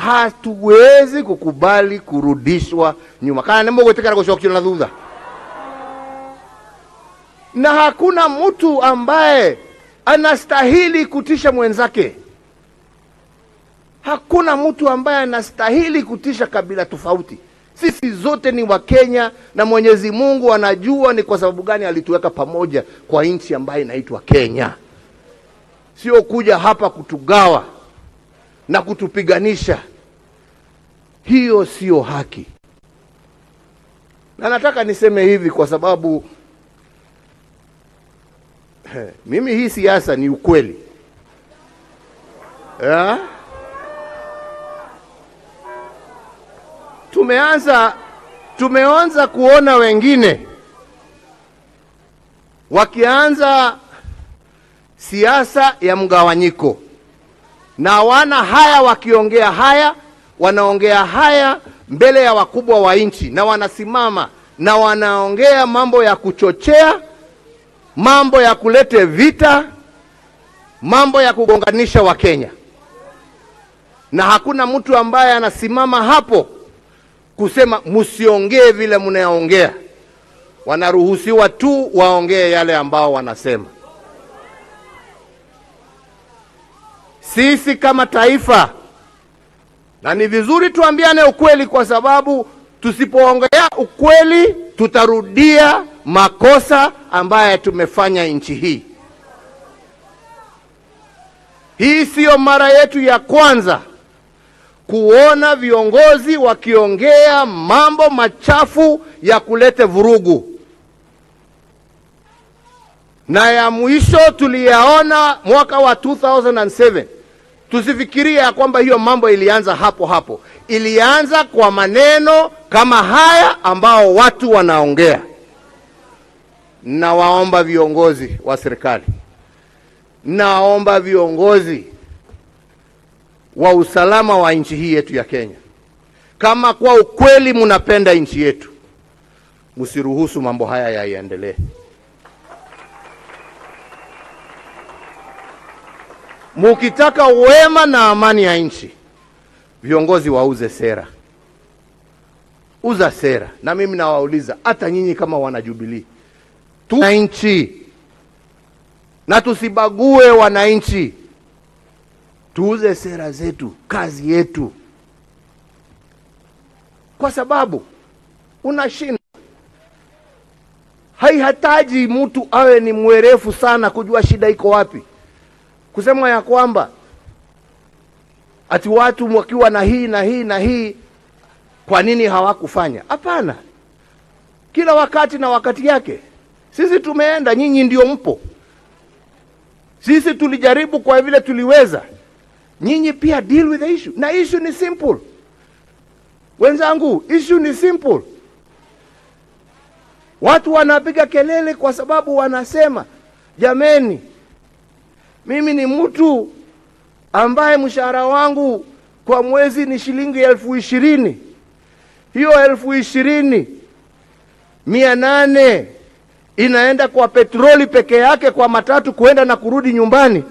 hatuwezi kukubali kurudishwa nyuma. Kana nemo gotekana kushokio na dhudha. Na hakuna mtu ambaye anastahili kutisha mwenzake. Hakuna mtu ambaye anastahili kutisha kabila tofauti. Sisi zote ni Wakenya na Mwenyezi Mungu anajua ni kwa sababu gani alituweka pamoja kwa nchi ambayo inaitwa Kenya. Sio kuja hapa kutugawa na kutupiganisha. Hiyo sio haki. Na nataka niseme hivi kwa sababu mimi hii siasa ni ukweli. Tumeanza kuona wengine wakianza siasa ya mgawanyiko. Na wana haya wakiongea haya, wanaongea haya mbele ya wakubwa wa nchi na wanasimama na wanaongea mambo ya kuchochea, mambo ya kulete vita, mambo ya kugonganisha Wakenya. Na hakuna mtu ambaye anasimama hapo kusema msiongee vile mnaongea. Wanaruhusiwa tu waongee yale ambao wanasema. Sisi kama taifa, na ni vizuri tuambiane ukweli, kwa sababu tusipoongea ukweli tutarudia makosa ambaye tumefanya nchi hii. Hii sio mara yetu ya kwanza kuona viongozi wakiongea mambo machafu ya kulete vurugu. Na ya mwisho tuliyaona mwaka wa 2007. Tusifikiria ya kwamba hiyo mambo ilianza hapo hapo. Ilianza kwa maneno kama haya ambao watu wanaongea. Na waomba viongozi wa serikali, naomba viongozi wa usalama wa nchi hii yetu ya Kenya, kama kwa ukweli mnapenda nchi yetu, msiruhusu mambo haya yaendelee. Mukitaka wema na amani ya nchi, viongozi wauze sera. Uza sera. Na mimi nawauliza, hata nyinyi kama wana Jubilee, tuna nchi na tusibague wananchi. Tuuze sera zetu, kazi yetu. Kwa sababu unashinda. Haihitaji mtu awe ni mwerefu sana kujua shida iko wapi. Kusema ya kwamba ati watu wakiwa na hii na hii na hii, kwa nini hawakufanya? Hapana. Kila wakati na wakati yake. Sisi tumeenda, nyinyi ndio mpo. Sisi tulijaribu kwa vile tuliweza. Nyinyi pia deal with the issue. Na issue ni simple. Wenzangu, issue ni simple. Watu wanapiga kelele kwa sababu wanasema, jameni, mimi ni mtu ambaye mshahara wangu kwa mwezi ni shilingi 20,000. Hiyo 20,800 inaenda kwa petroli peke yake, kwa matatu kuenda na kurudi nyumbani.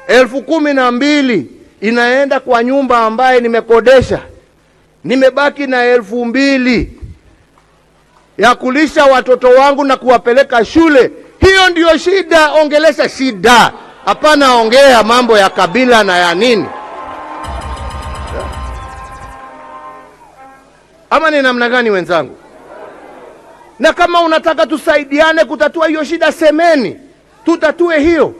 12,000 inaenda kwa nyumba ambaye nimekodesha. Nimebaki na 2,000 ya kulisha watoto wangu na kuwapeleka shule. Hiyo ndiyo shida. Ongelesha shida, hapana ongea mambo ya kabila na ya nini. Ama ni namna gani wenzangu? Na kama unataka tusaidiane kutatua hiyo shida, semeni tutatue hiyo.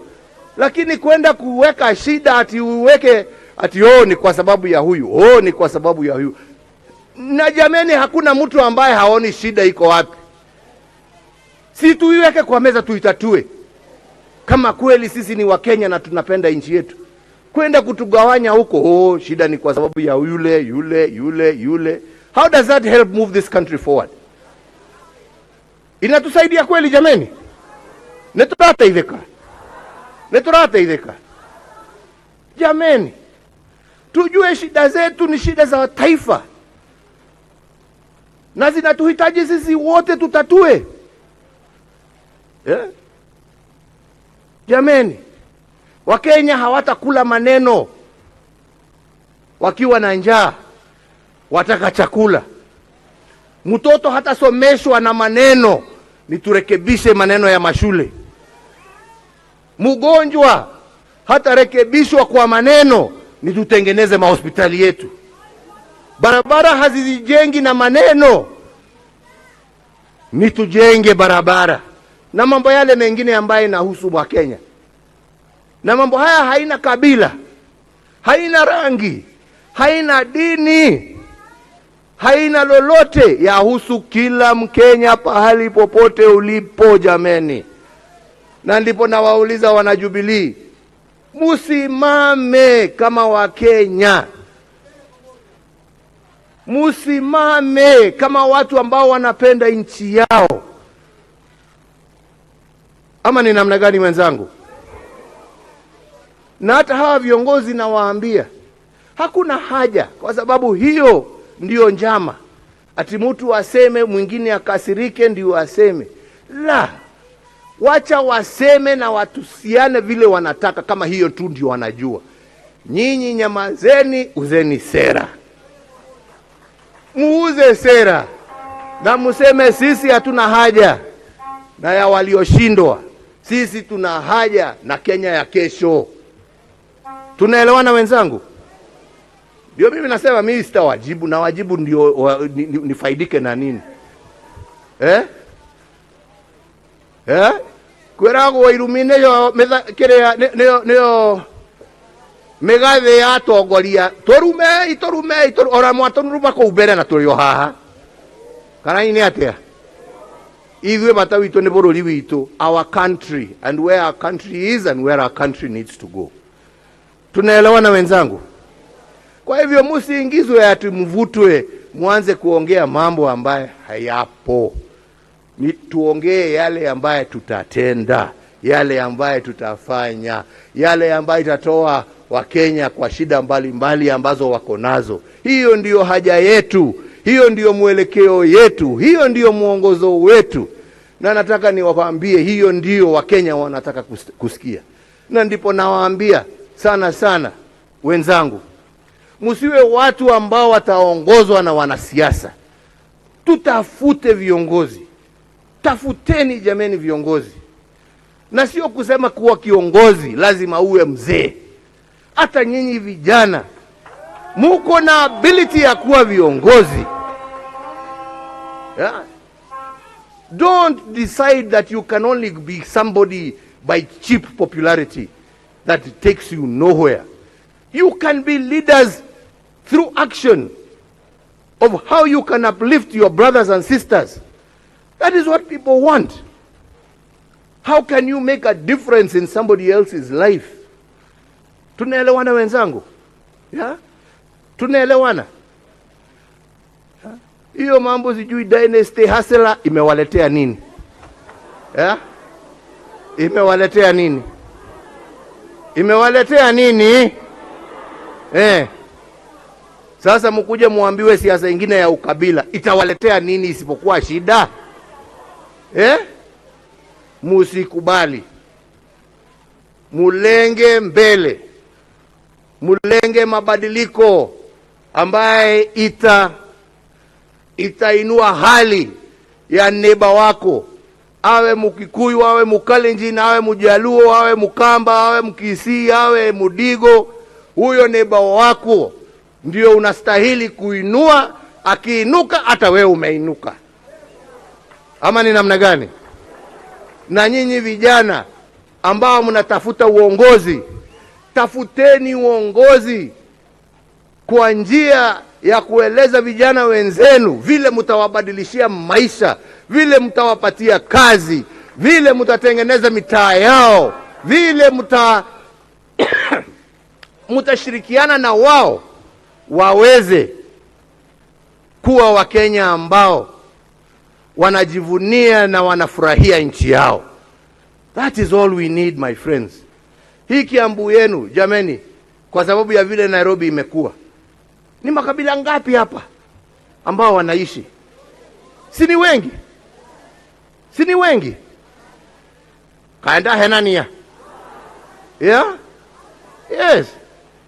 Lakini kwenda kuweka shida ati uweke ati ni kwa sababu ya huyu, ni kwa sababu ya huyu. Na jameni, hakuna mtu ambaye haoni shida iko wapi. Si tuiweke kwa meza tuitatue. Kama kweli sisi ni Wakenya na tunapenda nchi yetu. Kwenda kutugawanya huko, shida ni kwa sababu ya yule. How does that help move this country forward? Inatusaidia kweli jameni? Neturata idheka. Jameni, tujue shida zetu ni shida za taifa. Na zinatuhitaji sisi wote tutatue. Jameni, Wakenya hawatakula maneno. wakiwa na njaa, wataka chakula. Mtoto hatasomeshwa na maneno, ni turekebishe maneno ya mashule. Mgonjwa hatarekebishwa kwa maneno, ni tutengeneze mahospitali yetu. Barabara hazijengi na maneno, ni tujenge barabara. Na mambo yale mengine ambayo inahusu wa Kenya. Na mambo haya haina kabila, haina rangi, haina dini, haina lolote, yahusu kila Mkenya pahali popote ulipo jameni. Na ndipo nawauliza wana Jubilee, musimame kama Wakenya. Musimame kama watu ambao wanapenda nchi yao. Ama ni namna gani wenzangu? Na hata hawa viongozi nawaambia, hakuna haja, kwa sababu hiyo ndio njama. Ati mtu aseme mwingine akasirike ndio aseme. La, wacha waseme na watusiane vile wanataka, kama hiyo tu ndio wanajua. Nyinyi nyamazeni, uzeni sera. Muuze sera na museme sisi hatuna haja na ya walioshindwa. Sisi tuna haja na Kenya ya kesho. Tunaelewana wenzangu? Ndio mimi nasema mimi sitawajibu, na wajibu ndio nifaidike na nini? Kwerago wairumine yo kire neo megathe ya tongoria torume ora mwatonuruma ko ubere na turiyo haha kana ini atia ithuĩ bata witũ nĩ bũrũri witũ, our country, and where our country is and where our country needs to go. Tunaelewana wenzangu? Kwa hivyo msiingizwe ati mvutwe mwanze kuongea mambo ambaye hayapo. Ni tuongee yale ambaye tutatenda, yale ambaye tutafanya, yale ambaye itatoa Wakenya kwa shida mbalimbali ambazo wako nazo. Hiyo ndiyo haja yetu, hiyo ndiyo mwelekeo yetu, hiyo ndiyo mwongozo wetu. Na nataka niwaambie hiyo ndiyo Wakenya wanataka kusikia. Na ndipo nawaambia sana sana wenzangu, msiwe watu ambao wataongozwa na wanasiasa. Tutafute viongozi. Tafuteni jameni viongozi. Na sio kusema kuwa kiongozi lazima uwe mzee. Hata nyinyi vijana muko na ability ya kuwa viongozi. Yeah. Don't decide that you can only be somebody by cheap popularity that takes you nowhere. You can be leaders through action of how you can uplift your brothers and sisters. That is what people want. How can you make a difference in somebody else's life? Tunaelewana wenzangu? Yeah? Tunaelewana? Hiyo mambo sijui dynasty hustler imewaletea nini? Yeah? Imewaletea nini? Imewaletea nini? Sasa mkuje muambiwe siasa nyingine ya ukabila itawaletea nini isipokuwa shida? Musikubali. Mulenge mbele. Mulenge mabadiliko ambaye itainua hali ya neba wako. Awe Mkikuyu, awe Mkalenjin, awe Mjaluo, awe Mkamba, awe Mkisii, awe Mudigo. Huyo neba wako ndio unastahili kuinua. Akiinuka hata wewe umeinuka. Ama ni namna gani? Na nyinyi vijana ambao mnatafuta uongozi, tafuteni uongozi kwa njia ya kueleza vijana wenzenu vile mtawabadilishia maisha, vile mtawapatia kazi, vile mtatengeneza mitaa yao, vile mtashirikiana na wao waweze kuwa Wakenya ambao wanajivunia na wanafurahia nchi yao. That is all we need, my friends. Hii Kiambu yenu jameni, kwa sababu ya vile Nairobi imekuwa, ni makabila ngapi hapa ambao wanaishi? Si ni wengi? Si ni wengi? Kaenda henania. Yeah? Yes.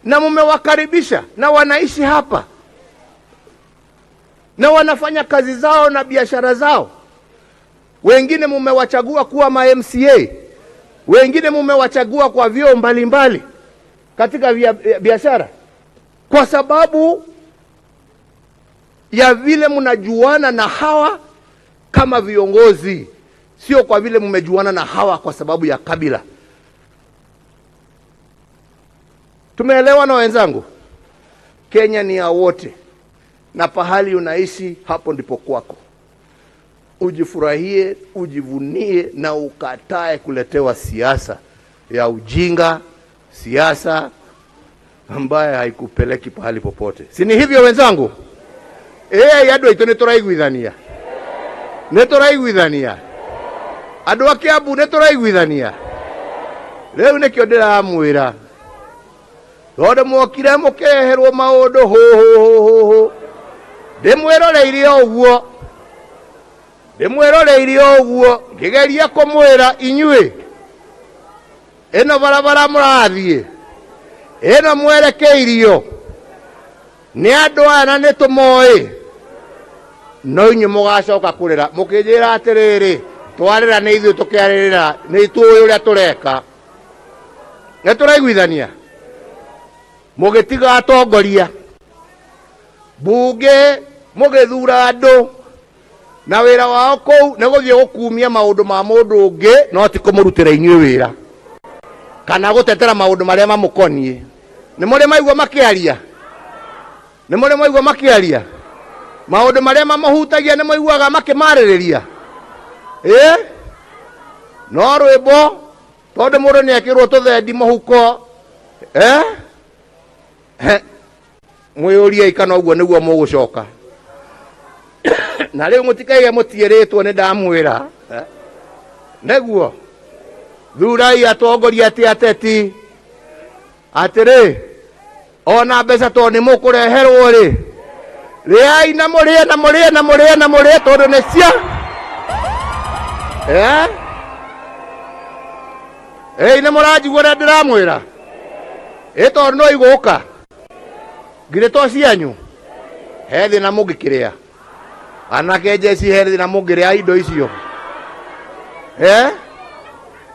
na mumewakaribisha na wanaishi hapa na wanafanya kazi zao na biashara zao. Wengine mumewachagua kuwa ma MCA, wengine mumewachagua kwa vyeo mbalimbali katika biashara, kwa sababu ya vile mnajuana na hawa kama viongozi, sio kwa vile mmejuana na hawa kwa sababu ya kabila. Tumeelewa na wenzangu? Kenya ni ya wote, na pahali unaishi hapo ndipo kwako. Ujifurahie, ujivunie na ukatae kuletewa siasa ya ujinga, siasa ambaye haikupeleki pahali popote. Si ni hivyo wenzangu? Yado ito netoraiguithania. Netoraiguithania. Andu a Kiambu netoraiguithania. Riu nikio ndiramwira. Tondu mwokire mukeherwo maundu ho. Ndimwiroreire uguo. Ngigeria kumwira inyue. Eno barabara murathie. Eno mwerekeirio. Ni andu aya na nitumoi. No inyu mugacoka kurira mukijira atiriri twarira ni ithu tukiaririra ni tuwe uria tureka. Neturaiguithania. Mugitiga atongoria. Bunge mugithura andu na wira wao kou ne guthie gukumia maundu ma mundu ungi no ti kumurutira inyue wira kana gutetera maundu maria mamukonie. Ni muri maigua makiaria? Ni muri maigua makiaria? Maundu maria mamahutagia ni maiguaga makimaririria? No rwimbo tondu mundu ni akirwo tuthendi muhuko mwiyuria ikana uguo niguo mugucoka. Na riu mutikaige mutieritwo ni ndamwira neguo thurai atongoria ateti atiri ona mbeca to ni mukureherwo ri riai na murie tondu ni cia ni muranjigua na ndiramwira tondu no iguka ngire to cianyu he thina mungikiria anake jeci he thina mungiria indo icio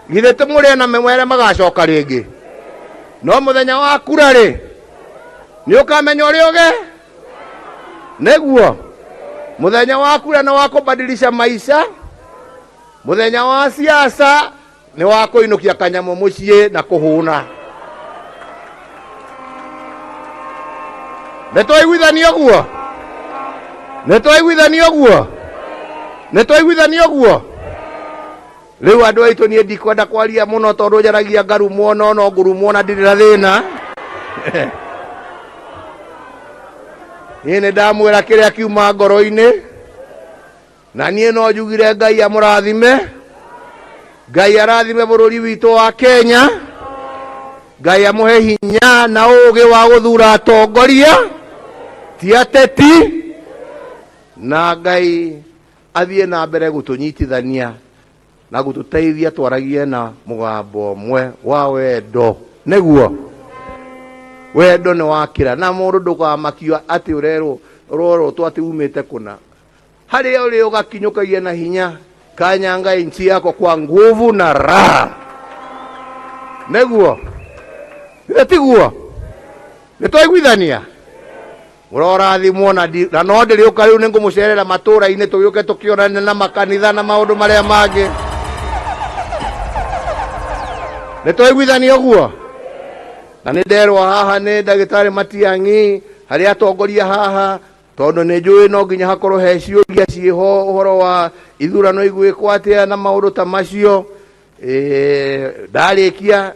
githe tumuria na memwere magacoka ringi no muthenya wa kura ri ni ukamenya uri uge neguo muthenya wa kura na wa kubadilisha maisha. Muthenya wa siasa ni wa kuinukia kanyamu mucii na kuhuna. Netoiguithania guo riu andu aitu nie ndikwenda kwaria muno tondu njaragia ngarumo no ngurumo na ndirira thina. Nie ni ndamwira kiria kiuma ngoro-ini na nie no njugire Ngai amurathime. Ngai arathime bururi witu wa Kenya. Ngai amuhe hinya na ugi wa guthura atongoria ti ateti, na Ngai athie na mbere gutunyitithania na gututeithia twaragie na mugambo umwe wa wendo. Neguo wendo ni wakira na mundu ndukamakio ati urero roro twati umite kuna hari uri ugakinyukagia na hinya kanyanga inchi yako kwa nguvu na raha. Neguo etiguo nitoiguithania murorathimwo na no ndiriuka riu ningumucerera matura-ini tuyuke tukionane na makanitha na maundu maria mangi. Nitoiguithania guo na ninderwa haha ni Ndagitari Matiang'i hari atongoria haha tondu ni njui no nginya hakorwo he ciuria ciho uhoro wa ithurano igwikwo atia na maundu ta macio. Ndarikia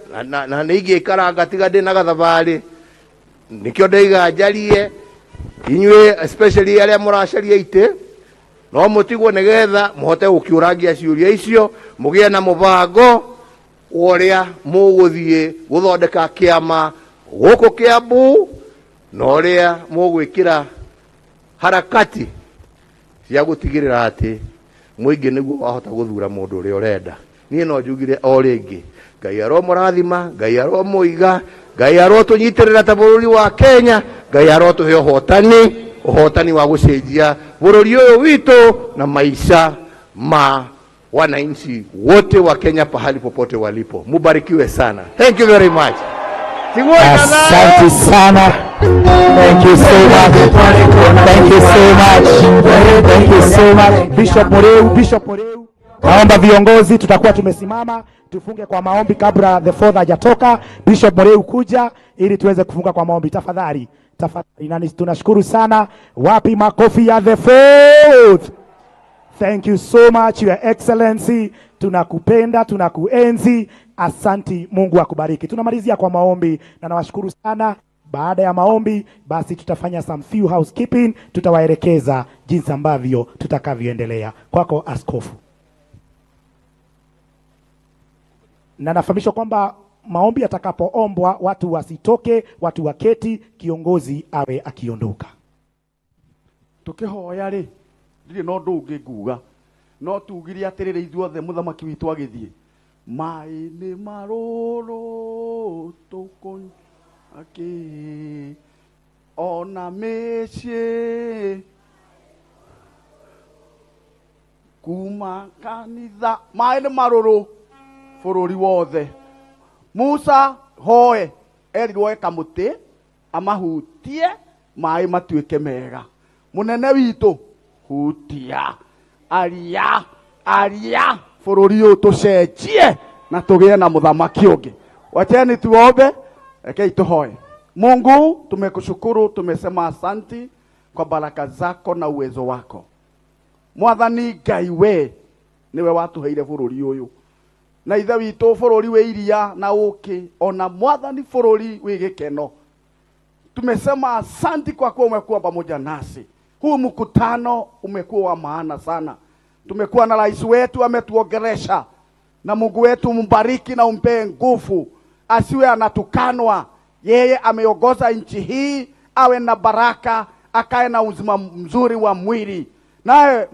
na ningikara tiga ndi na gathabari nikio ndaiga njarie inyue especially aria muracaria ite no mutigwo nigetha muhote gukiurangia ciuria icio mugie na mubango uria muguthie guthondeka kiama guku Kiambu na uria mugwikira harakati cia gutigirira ati muingi niguo wahota guthura mundu uria urenda. niĩ no njugire o rĩngĩ Ngai aromũrathima, Ngai aromũiga, Ngai arotũnyitĩrĩra ta bũrũri wa Kenya, Ngai arotũhe ũhotani wa gũcenjia bũrũri ũyũ witũ na maisha ma wananchi wote wa Kenya pahali popote walipo. Mubarikiwe sana. Thank you very much. Asante sana. Thank you so much. Thank you so much. Thank you so much. Bishop Mureu. Naomba viongozi tutakuwa tumesimama tufunge kwa maombi kabla the fourth hajatoka. Bishop Mureu kuja ili tuweze kufunga kwa maombi tafadhali. Tafadhali. Tunashukuru sana. Wapi makofi ya the fourth? Thank you so much, Your Excellency. Tunakupenda, tunakuenzi. Asanti, Mungu akubariki. Tunamalizia kwa maombi na nawashukuru sana. Baada ya maombi, basi tutafanya some few housekeeping. Tutawaelekeza jinsi ambavyo tutakavyoendelea. Kwako askofu. Na nafahamishwa kwamba maombi yatakapoombwa watu wasitoke, watu waketi, kiongozi awe akiondoka. Tukihoya ri ndiri no ndungi nguga no tugire atirire ithuothe muthamaki witu agithie mai ni maroro tukon aki ona mecie kuma kanitha mai ni maroro bururi wothe. Musa hoe erirwo kamuti amahutie mai matuike mega. Munene witu hutia aria bururi uyu tucenjie na tugie na muthamaki ungi. Wacheni tuombe. Ekei tuhoe. Mungu, tumekushukuru, tumesema asanti kwa baraka zako na uwezo wako. Mwathani Ngai we niwe watuheire bururi uyu na ithe witu bururi we iria na uki ona mwathani bururi we gikeno. Tumesema asanti kwa kuwa umekuwa pamoja nasi. Huu mkutano umekuwa wa maana sana. Tumekuwa na rais wetu ametuongelesha, na Mungu wetu mbariki na umpe nguvu, asiwe anatukanwa. Yeye ameongoza nchi hii, awe na baraka, akae na uzima mzuri wa mwili. Naye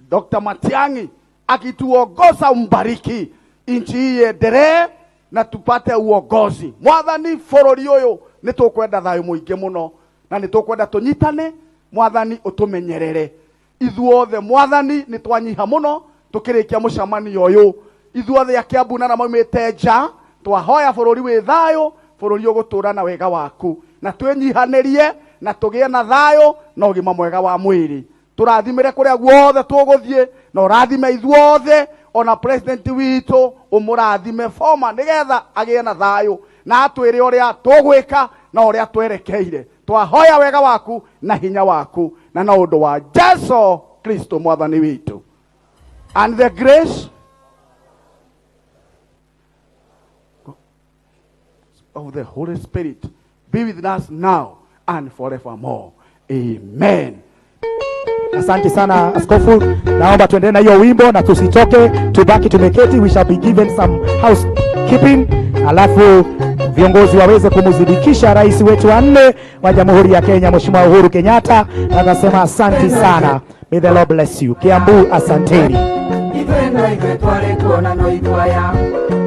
Dr. Matiang'i akituongoza, umbariki nchi hii endelee na tupate uongozi. Mwathani bururi uyu nitukwenda thayu muingi muno na nitukwenda tunyitane. Mwathani utumenyerere ithuothe. Mwathani nitwanyiha muno tukirikia mucamanio uyu ithuothe akiambu na maumite nja. Twahoya bururi wi thayu, bururi ugutura na wega waku, na twenyihanerie na tugie na thayu na ugima mwega wa mwiri. Turathimire kuria guothe tuguthie na urathime ithuothe, ona president witu umurathime forma nigetha agie na thayu na atwire uria tugwika na uria twerekeire. Twahoya wega waku na hinya waku na na undu wa Jesu Kristo mwathani witu. And the grace of the Holy Spirit be with us now and forevermore. Amen. Asante sana askofu. Naomba tuendelee na hiyo wimbo na tusitoke, tubaki tumeketi. We shall be given some housekeeping, alafu viongozi waweze kumuzidikisha rais wetu wa 4 wa Jamhuri ya Kenya, Mheshimiwa Uhuru Kenyatta. Akasema asante sana. May the Lord bless you. Kiambu, asanteni. Itweno itware kuona no itwaya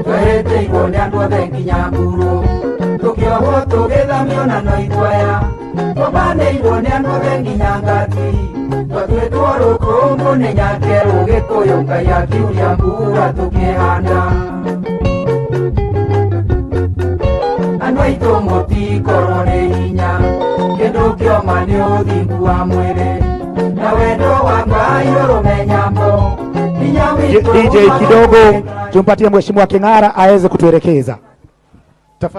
twahete ikone andu othe nginya Mburu tukiohwo tugithamio na no itwaya tubane ikone andu othe nginya Ngati twatwetwo rukungu ni nyakeru Gikuyu Ngai akiuria mbura tukihanda andu aitu mutikorwo ni hinya kindu kioma ni uthingu wa mwiri na wendo wa Ngai urumenya mbo. DJ kidogo tumpatie Mheshimiwa King'ara aweze kutuelekeza.